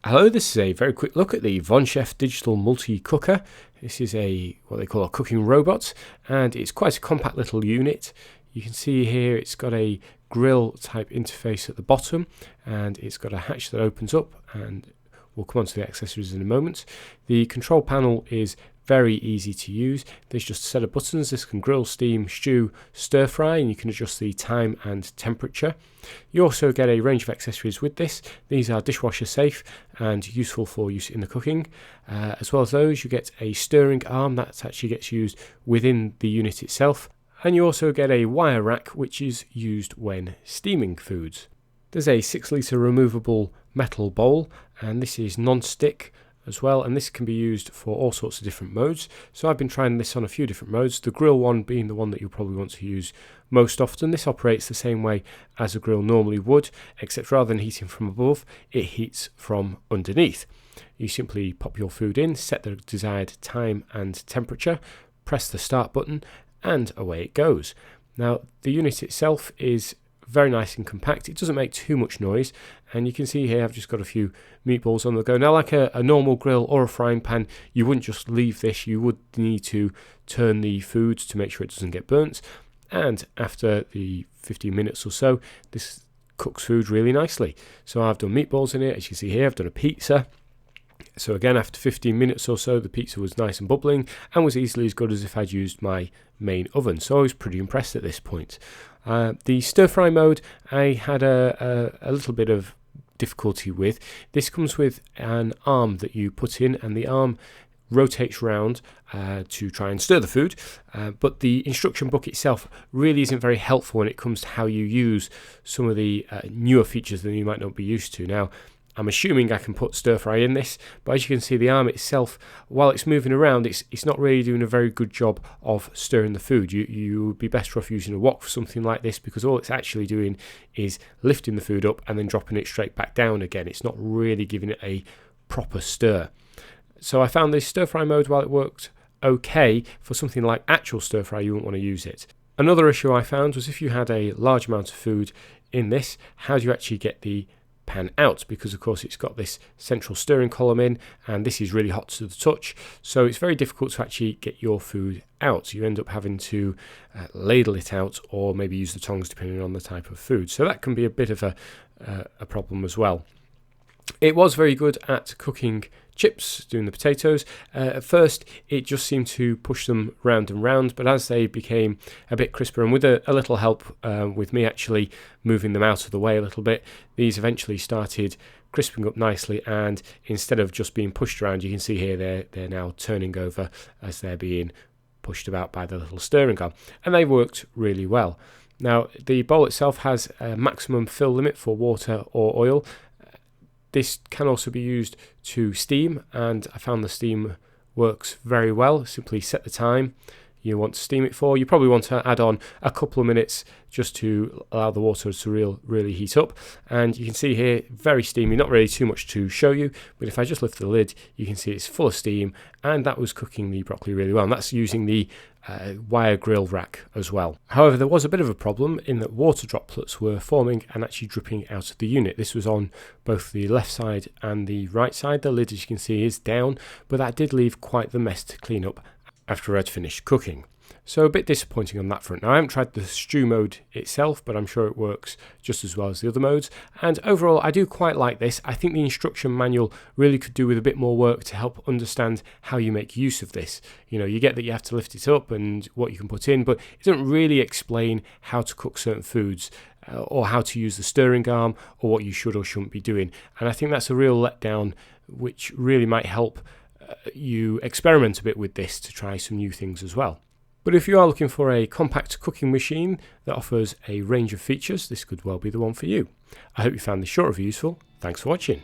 Hello, this is a very quick look at the VonShef digital multi-cooker. This is what they call a cooking robot, and it's quite a compact little unit. You can see here it's got a grill type interface at the bottom, and it's got a hatch that opens up, and we'll come on to the accessories in a moment. The control panel is very easy to use. There's just a set of buttons. This can grill, steam, stew, stir fry, and you can adjust the time and temperature. You also get a range of accessories with this. These are dishwasher safe and useful for use in the cooking. As well as those, you get a stirring arm that actually gets used within the unit itself. And you also get a wire rack, which is used when steaming foods. There's a 6-litre removable metal bowl, and this is non-stick as well, and this can be used for all sorts of different modes. So I've been trying this on a few different modes, the grill one being the one that you'll probably want to use most often. This operates the same way as a grill normally would, except rather than heating from above, it heats from underneath. You simply pop your food in, set the desired time and temperature, press the start button, and away it goes. Now, the unit itself is very nice and compact. It doesn't make too much noise, and you can see here I've just got a few meatballs on the go. Now, like a normal grill or a frying pan, you wouldn't just leave this. You would need to turn the food to make sure it doesn't get burnt, and after the 15 minutes or so, this cooks food really nicely. So I've done meatballs in it. As you can see here, I've done a pizza. So again, after 15 minutes or so, the pizza was nice and bubbling and was easily as good as if I'd used my main oven. So I was pretty impressed at this point. The stir fry mode, I had a little bit of difficulty with. This comes with an arm that you put in, and the arm rotates round to try and stir the food, but the instruction book itself really isn't very helpful when it comes to how you use some of the newer features that you might not be used to. Now, I'm assuming I can put stir fry in this, but as you can see, the arm itself, while it's moving around, it's not really doing a very good job of stirring the food. You would be better off using a wok for something like this, because all it's actually doing is lifting the food up and then dropping it straight back down again. It's not really giving it a proper stir. So I found this stir fry mode, while it worked okay for something like actual stir fry, you wouldn't want to use it. Another issue I found was if you had a large amount of food in this, how do you actually get the pan out? Because of course it's got this central stirring column in, and this is really hot to the touch, so it's very difficult to actually get your food out. You end up having to ladle it out, or maybe use the tongs depending on the type of food, so that can be a bit of a problem as well. It was very good at cooking chips, doing the potatoes. At first it just seemed to push them round and round, but as they became a bit crisper, and with a little help with me actually moving them out of the way a little bit, these eventually started crisping up nicely, and instead of just being pushed around, you can see here they're now turning over as they're being pushed about by the little stirring arm, and they worked really well. Now, the bowl itself has a maximum fill limit for water or oil. This can also be used to steam, and I found the steam works very well. Simply set the time you want to steam it for. You probably want to add on a couple of minutes just to allow the water to really heat up. And you can see here, very steamy, not really too much to show you, but if I just lift the lid, you can see it's full of steam, and that was cooking the broccoli really well. And that's using the wire grill rack as well. However, there was a bit of a problem in that water droplets were forming and actually dripping out of the unit. This was on both the left side and the right side. The lid, as you can see, is down, but that did leave quite the mess to clean up after I'd finished cooking. So a bit disappointing on that front. Now, I haven't tried the stew mode itself, but I'm sure it works just as well as the other modes. And overall, I do quite like this. I think the instruction manual really could do with a bit more work to help understand how you make use of this. You know, you get that you have to lift it up and what you can put in, but it doesn't really explain how to cook certain foods, or how to use the stirring arm, or what you should or shouldn't be doing. And I think that's a real letdown, which really might help you experiment a bit with this to try some new things as well. But if you are looking for a compact cooking machine that offers a range of features, this could well be the one for you. I hope you found this short review useful. Thanks for watching.